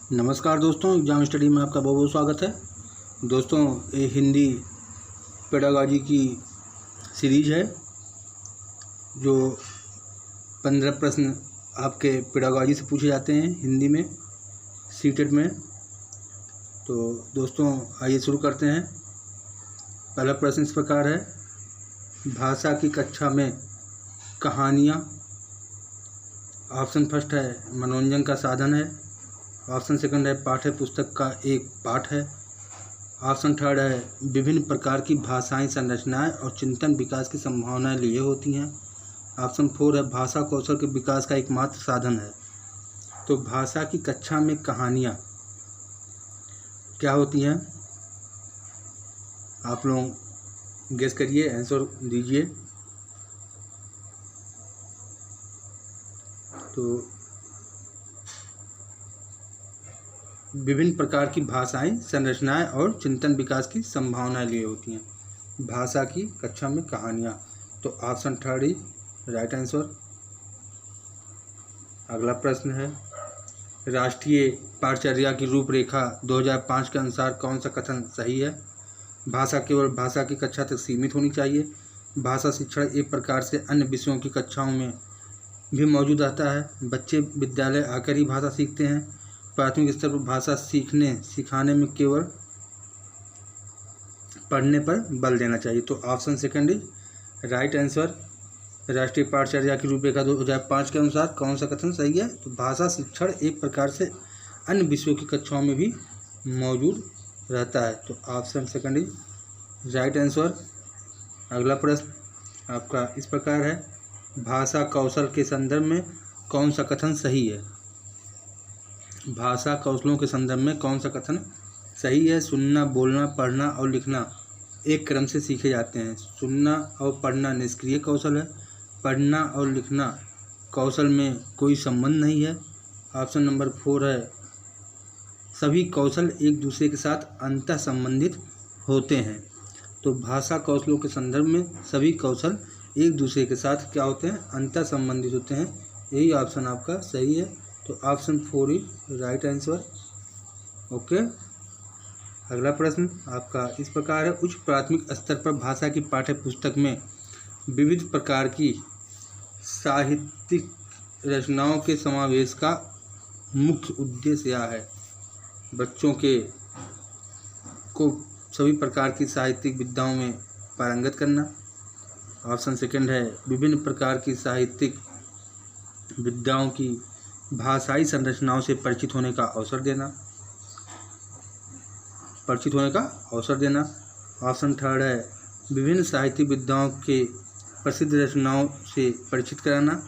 नमस्कार दोस्तों, exam study में आपका बहुत बहुत स्वागत है। दोस्तों, ये हिंदी पेडागॉजी की सीरीज है जो 15 प्रश्न आपके पेडागॉजी से पूछे जाते हैं हिंदी में सीटेट में। तो दोस्तों आइए शुरू करते हैं। पहला प्रश्न इस प्रकार है, भाषा की कक्षा में कहानियाँ। ऑप्शन फर्स्ट है मनोरंजन का साधन है। ऑप्शन सेकंड है पाठ्य पुस्तक का एक पाठ है। ऑप्शन थर्ड है विभिन्न प्रकार की भाषाई संरचनाएं और चिंतन विकास की संभावनाएं लिए होती हैं। ऑप्शन फोर है भाषा कौशल के विकास का एकमात्र साधन है। तो भाषा की कक्षा में कहानियाँ क्या होती हैं, आप लोग गेस करिए, आंसर दीजिए। तो विभिन्न प्रकार की भाषाएं संरचनाएं और चिंतन विकास की संभावनाएं लिए होती हैं भाषा की कक्षा में कहानियां। तो option third is right answer. अगला प्रश्न है, राष्ट्रीय पाठचर्या की रूपरेखा 2005 के अनुसार कौन सा कथन सही है। भाषा केवल भाषा की कक्षा तक सीमित होनी चाहिए। भाषा शिक्षण एक प्रकार से अन्य विषयों की कक्षाओं में भी मौजूद रहता है। बच्चे विद्यालय आकर ही भाषा सीखते हैं। प्राथमिक स्तर पर भाषा सीखने सिखाने में केवल पढ़ने पर बल देना चाहिए। तो option second is right answer. राष्ट्रीय पाठचर्या की रूपरेखा 2005 के अनुसार कौन सा कथन सही है। तो भाषा शिक्षण एक प्रकार से अन्य विषयों की कक्षाओं में भी मौजूद रहता है। तो option second is right answer. अगला प्रश्न आपका इस प्रकार है, भाषा कौशल के संदर्भ में कौन सा कथन सही है। भाषा कौशलों के संदर्भ में कौन सा कथन सही है। सुनना, बोलना, पढ़ना और लिखना एक क्रम से सीखे जाते हैं। सुनना और पढ़ना निष्क्रिय कौशल है। पढ़ना और लिखना कौशल में कोई संबंध नहीं है। ऑप्शन नंबर 4 है सभी कौशल एक दूसरे के साथ अंतः संबंधित होते हैं। तो भाषा कौशलों के संदर्भ में सभी कौशल एक दूसरे के साथ क्या होते हैं, अंतः संबंधित होते हैं। यही ऑप्शन आपका सही है। तो option 4 is right answer. Okay. अगला प्रश्न आपका इस प्रकार है, उच्च प्राथमिक स्तर पर भाषा की पाठ्य पुस्तक में विविध प्रकार की साहित्यिक रचनाओं के समावेश का मुख्य उद्देश्य यह है। बच्चों को सभी प्रकार की साहित्यिक विधाओं में पारंगत करना। ऑप्शन सेकंड है विभिन्न प्रकार की साहित्यिक विधाओं की भाषाई संरचनाओं से परिचित होने का अवसर देना। ऑप्शन थर्ड है विभिन्न साहित्यिक विधाओं के प्रसिद्ध रचनाओं से परिचित कराना।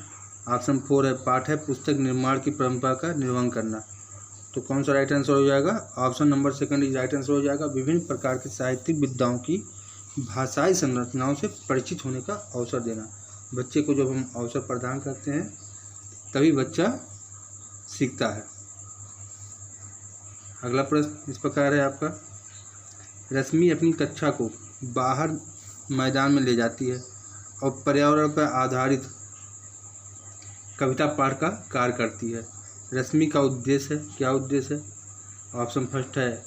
ऑप्शन 4 है पाठ्य पुस्तक निर्माण की परंपरा का निर्वहन करना। तो कौन सा राइट आंसर हो जाएगा। Option number second is right answer हो जाएगा। विभिन्न प्रकार की साहित्यिक विधाओं की भाषाई संरचनाओं से परिचित होने का अवसर देना। बच्चे को जब हम अवसर प्रदान करते हैं तभी बच्चा सीखता है। अगला प्रश्न इस प्रकार है आपका, रश्मि अपनी कक्षा को बाहर मैदान में ले जाती है और पर्यावरण पर आधारित कविता पाठ का कार्य करती है। रश्मि का उद्देश्य है, क्या उद्देश्य है। ऑप्शन फर्स्ट है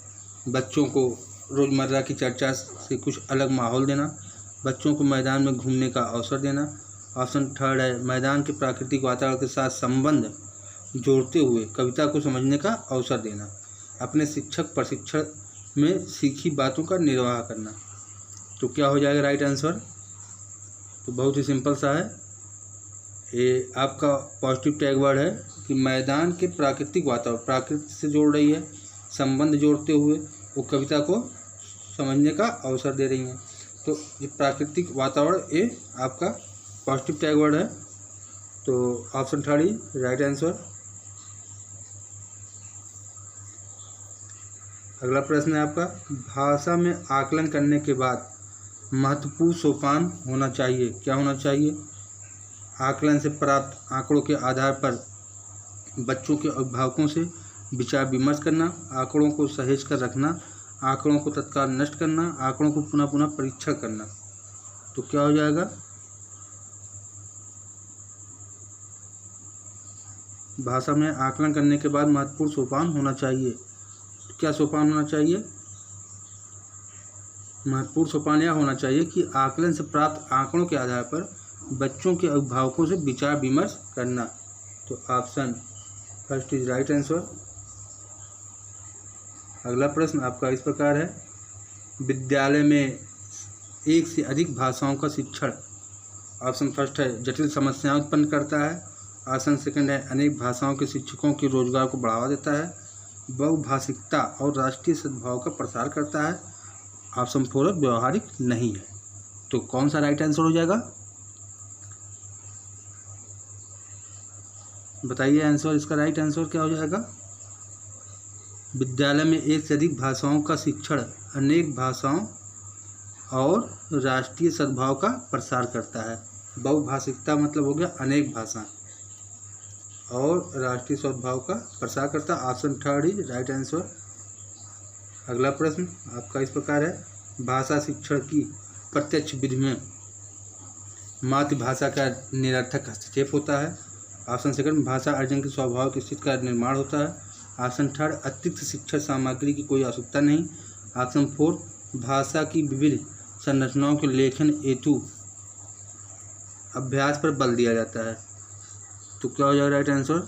बच्चों को रोज़मर्रा की चर्चा से कुछ अलग माहौल देना। बच्चों को मैदान में घूमने का अवसर देना। ऑप्शन थर्ड है मैदान के प्राकृतिक वातावरण के साथ संबंध जोड़ते हुए कविता को समझने का अवसर देना। अपने शिक्षक प्रशिक्षण में सीखी बातों का निर्वाह करना। तो क्या हो जाएगा राइट आंसर। तो बहुत ही सिंपल सा है, ये आपका पॉजिटिव टैग वर्ड है कि मैदान के प्राकृतिक वातावरण, प्रकृति से जोड़ रही है, संबंध जोड़ते हुए वो कविता को समझने का अवसर दे रही हैं। तो ये प्राकृतिक वातावरण ये आपका पॉजिटिव टैग वर्ड है। तो option third is right answer. अगला प्रश्न है आपका, भाषा में आकलन करने के बाद महत्वपूर्ण सोपान होना चाहिए। क्या होना चाहिए। आकलन से प्राप्त आंकड़ों के आधार पर बच्चों के अभिभावकों से विचार विमर्श करना, आंकड़ों को सहेज कर रखना, आंकड़ों को तत्काल नष्ट करना, आंकड़ों को पुनः पुनः परीक्षण करना। तो क्या हो जाएगा। भाषा में आकलन करने के बाद महत्वपूर्ण सोपान होना चाहिए। क्या सोपान होना चाहिए? महत्वपूर्ण सोपान यह होना चाहिए कि आकलन से प्राप्त आंकड़ों के आधार पर बच्चों के अभिभावकों से विचार विमर्श करना। तो option first is right answer. अगला प्रश्न आपका इस प्रकार है, विद्यालय में एक से अधिक भाषाओं का शिक्षण। ऑप्शन फर्स्ट है जटिल समस्याएं उत्पन्न करता है। ऑप्शन सेकंड है अनेक भाषाओं के शिक्षकों के रोजगार को बढ़ावा देता है। बहुभाषिकता और राष्ट्रीय सद्भाव का प्रसार करता है। ऑप्शन फोर व्यवहारिक नहीं है। तो कौन सा राइट आंसर हो जाएगा? बताइए आंसर, इसका राइट आंसर क्या हो जाएगा? विद्यालय में एक से अधिक भाषाओं का शिक्षण अनेक भाषाओं और राष्ट्रीय सद्भाव का प्रसार करता है। बहुभाषिकता मतलब हो गया अनेक भाषा, और राष्ट्रीय सद्भाव का प्रसार करता है। Option third is right answer. अगला प्रश्न आपका इस प्रकार है, भाषा शिक्षण की प्रत्यक्ष विधि में मातृभाषा का निरर्थक हस्तक्षेप होता है। ऑप्शन सेकंड भाषा अर्जन की स्वाभाविक स्थिति का निर्माण होता है। ऑप्शन थर्ड अतिरिक्त शिक्षण सामग्री की कोई आवश्यकता नहीं। ऑप्शन फोर भाषा की विविध संरचनाओं के लेखन हेतु अभ्यास पर बल दिया जाता है। तो क्या हो जाएगा राइट आंसर?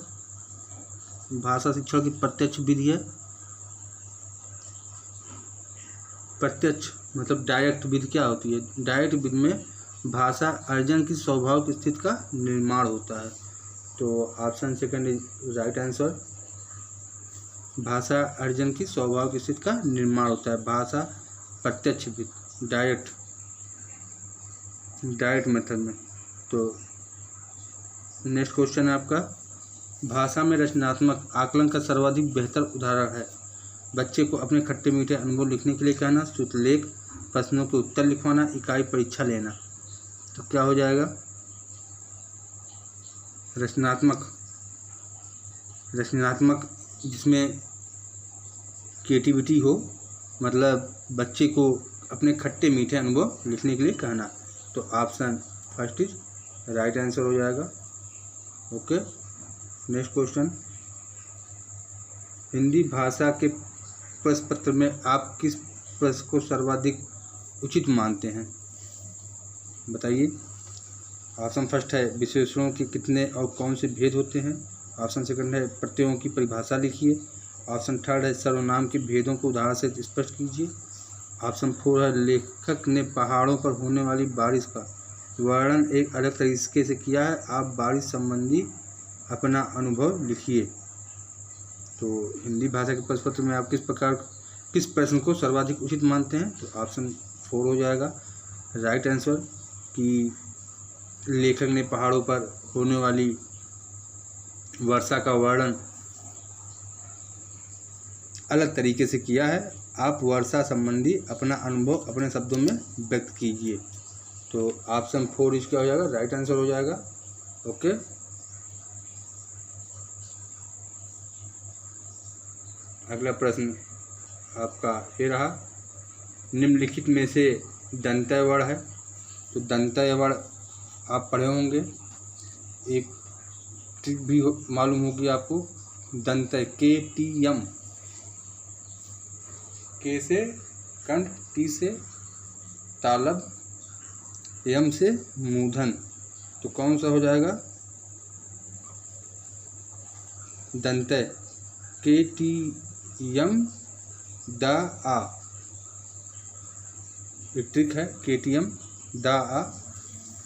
भाषा शिक्षण की प्रत्यक्ष विधि है। प्रत्यक्ष मतलब डायरेक्ट विधि क्या होती है? डायरेक्ट विधि में भाषा अर्जन की स्वाभाविक स्थिति का निर्माण होता है। तो option second is right answer. भाषा अर्जन की स्वाभाविक स्थिति का निर्माण होता है। भाषा प्रत्यक्ष विधि डायरेक्ट मेथड में। तो नेक्स्ट क्वेश्चन है आपका, भाषा में रचनात्मक आकलन का सर्वाधिक बेहतर उदाहरण है। बच्चे को अपने खट्टे मीठे अनुभव लिखने के लिए कहना, श्रुतलेख, प्रश्नों के उत्तर लिखवाना, इकाई परीक्षा लेना। तो क्या हो जाएगा? रचनात्मक जिसमें क्रिएटिविटी हो, मतलब बच्चे को अपने खट्टे मीठे अनुभव लिखने के लिए कहना। तो option first is right answer हो जाएगा। ओके, नेक्स्ट क्वेश्चन, हिंदी भाषा के प्रश्न पत्र में आप किस प्रश्न को सर्वाधिक उचित मानते हैं? बताइए। ऑप्शन फर्स्ट है विशेषणों के कितने और कौन से भेद होते हैं। ऑप्शन सेकंड है प्रत्ययों की परिभाषा लिखिए। ऑप्शन थर्ड है सर्वनाम के भेदों को उदाहरण से स्पष्ट कीजिए। ऑप्शन फोर है लेखक ने पहाड़ों पर होने वाली बारिश का वर्णन एक अलग तरीके से किया है, आप बारिश संबंधी अपना अनुभव लिखिए। तो हिंदी भाषा के प्रश्न पत्र में आप किस प्रश्न को सर्वाधिक उचित मानते हैं? तो ऑप्शन फोर हो जाएगा राइट आंसर, कि लेखक ने पहाड़ों पर होने वाली वर्षा का वर्णन अलग तरीके से किया है, आप वर्षा संबंधी अपना अनुभव अपने शब्दों में व्यक्त कीजिए। तो ऑप्शन फोर इसका हो जाएगा राइट आंसर हो जाएगा। ओके, अगला प्रश्न आपका ये रहा, निम्नलिखित में से दंतय वर्ण है। तो दंतय वर्ण आप पढ़े होंगे, एक ट्रिक भी मालूम होगी आपको। दंतय KTM, के से कंठ, टी से तालब, यम से मूर्धन। तो कौन सा हो जाएगा? दंतय KTM द आ, एक ट्रिक है KTM द आ।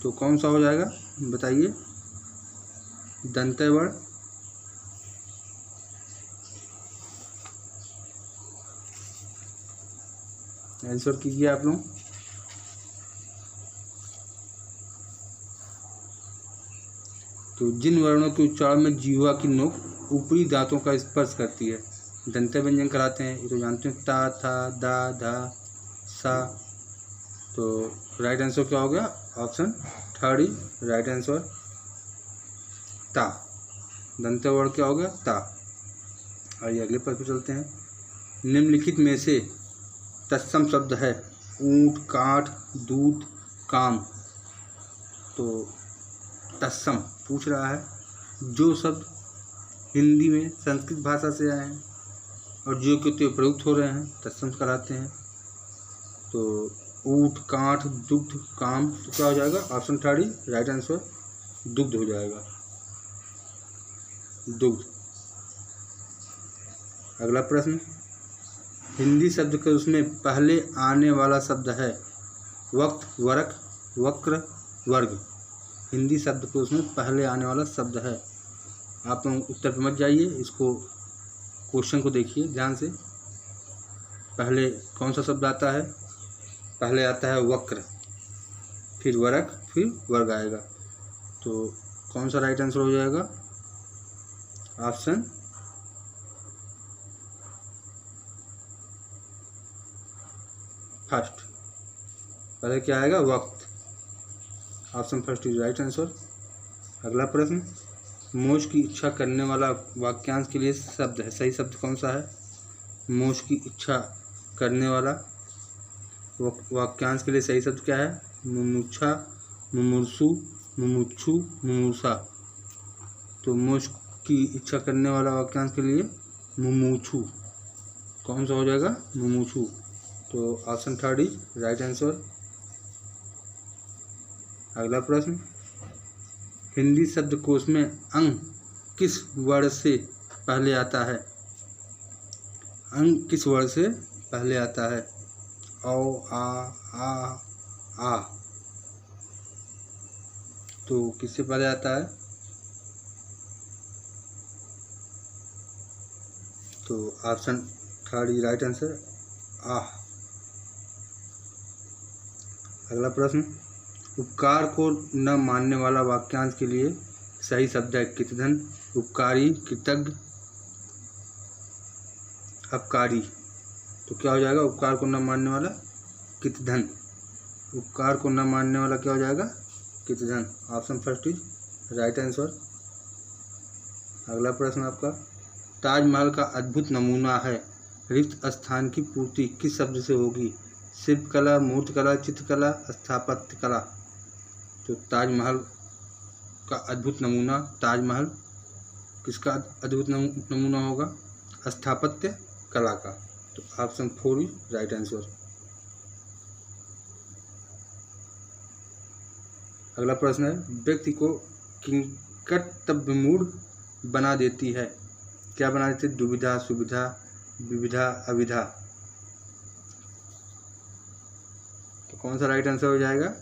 तो कौन सा हो जाएगा बताइए? दंतय वर्ण आंसर कीजिए आप लोग। तो जिन वर्णों के उच्चारण में जीवा की नोक ऊपरी दांतों का स्पर्श करती है, दंत व्यंजन कराते हैं, ये तो जानते हैं, ता, था, दा, धा, सा। तो राइट आंसर क्या हो गया? ऑप्शन थर्ड ही राइट आंसर, ता। दंत वर्ण क्या हो गया? ता। आइए अगले पद पर चलते हैं। निम्नलिखित में से तत्सम शब्द है ऊंट, काठ, दूध, काम। तो तत्सम पूछ रहा है, जो शब्द हिंदी में संस्कृत भाषा से आए हैं और जो कि त्यो प्रयुक्त हो रहे हैं तत्सम कराते हैं। तो ऊँट, काठ, दुग्ध, काम, तो क्या हो जाएगा? ऑप्शन थर्ड ही राइट आंसर दुग्ध हो जाएगा, दुग्ध। अगला प्रश्न, हिंदी शब्द के उसमें पहले आने वाला शब्द है वक्त, वरक, वक्र, वर्ग। हिंदी शब्द के उसमें पहले आने वाला शब्द है। आप लोग उत्तर पे मत जाइए, इसको क्वेश्चन को देखिए ध्यान से। पहले कौन सा शब्द आता है? पहले आता है वक्र, फिर वरक, फिर वर्ग आएगा। तो कौन सा राइट आंसर हो जाएगा? Option first. पहले क्या आएगा? वक्त। Option first is right answer. अगला प्रश्न, मोक्ष की इच्छा करने वाला वाक्यांश के लिए शब्द है, सही शब्द कौन सा है? मोक्ष की इच्छा करने वाला वाक्यांश के लिए सही शब्द क्या है? मुमुक्षा, मुमुर्सु, मुमुक्षु, मुमुर्षा। तो मोक्ष की इच्छा करने वाला वाक्यांश के लिए मुमुक्षु। कौन सा हो जाएगा? मुमुक्षु। तो option third is right answer. अगला प्रश्न, हिंदी शब्दकोश में अंग किस वर्ण से पहले आता है? अंग किस वर्ण से पहले आता है? औ, आ। तो किससे पहले आता है? तो option third is right answer, आ। अगला प्रश्न, उपकार को न मानने वाला वाक्यांश के लिए सही शब्द है कृतघ्न, उपकारी, कृतज्ञ, अपकारी। तो क्या हो जाएगा? उपकार को न मानने वाला कृतघ्न। उपकार को न मानने वाला क्या हो जाएगा? कृतघ्न। Option first is right answer. अगला प्रश्न आपका, ताजमहल का अद्भुत नमूना है, रिक्त स्थान की पूर्ति किस शब्द से होगी? शिल्पकला, मूर्तिकला, चित्रकला, स्थापत्य कला। तो ताजमहल का अद्भुत नमूना, ताजमहल किसका अद्भुत नमूना होगा? स्थापत्य कला का। तो option four is right answer. अगला प्रश्न है, व्यक्ति को किंकर्तव्यमूढ़ बना देती है, क्या बना देती है? दुविधा, सुविधा, विविधा, अविधा। तो कौन सा राइट आंसर हो जाएगा?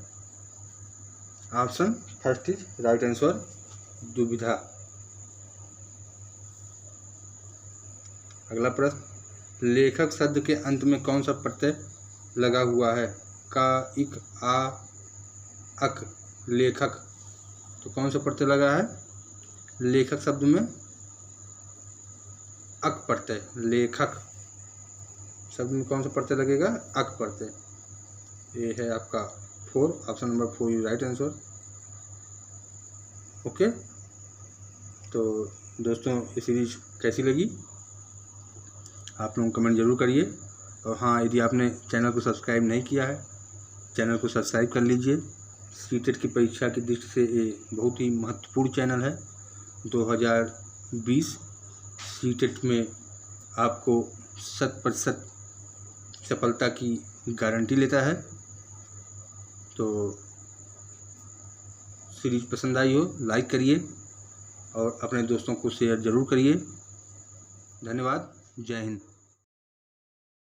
Option first is right answer, दुविधा। अगला प्रश्न, लेखक शब्द के अंत में कौन सा प्रत्यय लगा हुआ है? का, इक, आ, अक। लेखक। तो कौन सा प्रत्यय लगा है? लेखक शब्द में अक प्रत्यय। लेखक शब्द में कौन सा प्रत्यय लगेगा? अक प्रत्यय। ये है आपका four, option number four is right answer. Okay, तो दोस्तों ये सीरीज कैसी लगी आप लोग कमेंट जरूर करिए। और हाँ, यदि आपने चैनल को सब्सक्राइब नहीं किया है, चैनल को सब्सक्राइब कर लीजिए। सीटेट की परीक्षा की दृष्टि से ये बहुत ही महत्वपूर्ण चैनल है। 2020 सीटेट में आपको 100% सफलता की गारंटी लेता है। तो सीरीज पसंद आई हो लाइक करिए और अपने दोस्तों को शेयर ज़रूर करिए। धन्यवाद। जय हिंद।